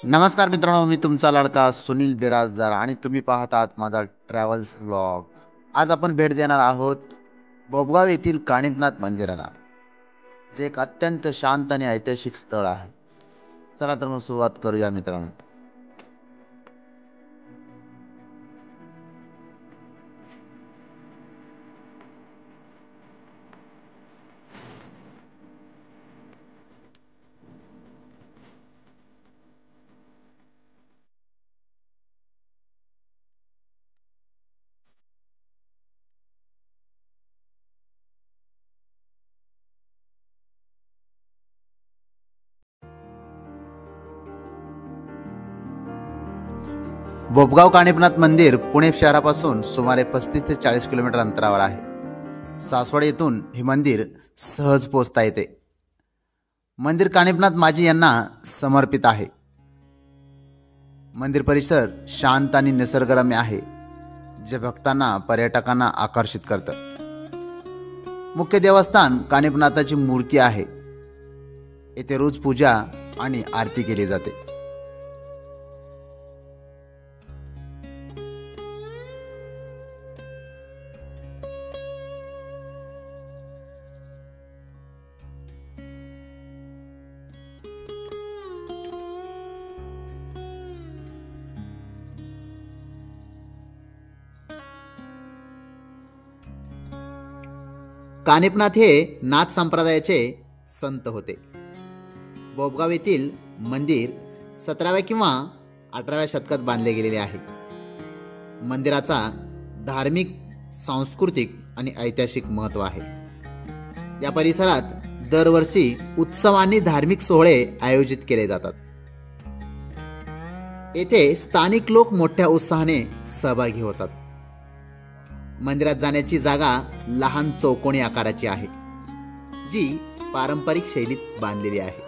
नमस्कार मित्रांनो, मी तुमचा लाडका सुनील बिराजदार आणि तुम्ही पाहत आहात माझा ट्रॅव्हल्स व्लॉग. आज आपण भेट देणार आहोत बोबगाव येथील कानिफनाथ मंदिराला, जे एक अत्यंत शांत आणि ऐतिहासिक स्थळ आहे. चला तर मग सुरुवात करूया मित्रांनो. बोबगाव कानिफनाथ मंदिर पुणे शहरापासून सुमारे 35 ते 40 किलोमीटर अंतरावर आहे. सासवड येथून हे मंदिर सहज पोहोचता येते. मंदिर कानिफनाथ माजी यांना समर्पित आहे. मंदिर परिसर शांत आणि निसर्गरम्य आहे, जे भक्तांना पर्यटकांना आकर्षित करतं. मुख्य देवस्थान कानिफनाथाची मूर्ती आहे. येथे रोज पूजा आणि आरती केली जाते. कानिफनाथ हे नाथ संप्रदायाचे संत होते. बोबगाव येथील मंदिर 17व्या किंवा 18व्या शतकात बांधले गेलेले आहे. मंदिराचा धार्मिक, सांस्कृतिक आणि ऐतिहासिक महत्त्व आहे. या परिसरात दरवर्षी उत्सव आणि धार्मिक सोहळे आयोजित केले जातात. येथे स्थानिक लोक मोठ्या उत्साहाने सहभागी होतात. मंदिरात जाण्याची जागा लहान चौकोनी आकाराची आहे, जी पारंपरिक शैलीत बांधलेली आहे.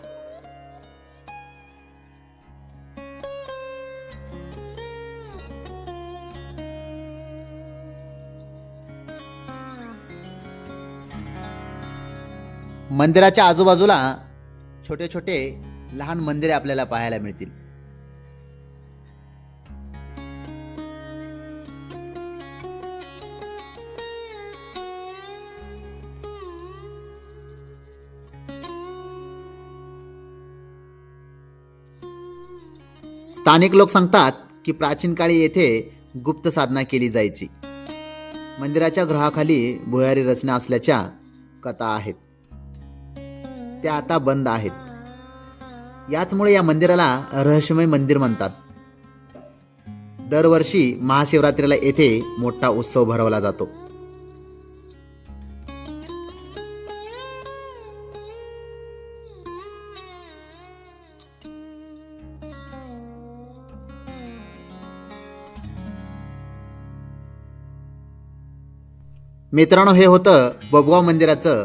मंदिराच्या आजूबाजूला छोटे छोटे लहान मंदिरे आपल्याला पाहायला मिळतील. स्थानिक लोक सांगतात की प्राचीन काळी येथे गुप्त साधना केली जायची. मंदिराच्या गृहाखाली भुयारी रचना असल्याच्या कथा आहेत. त्या आता बंद आहेत. याचमुळे या मंदिराला रहस्यमय मंदिर म्हणतात. दरवर्षी महाशिवरात्रीला येथे मोठा उत्सव भरवला जातो. मित्रांनो, हे होतं बोबगाव मंदिराचं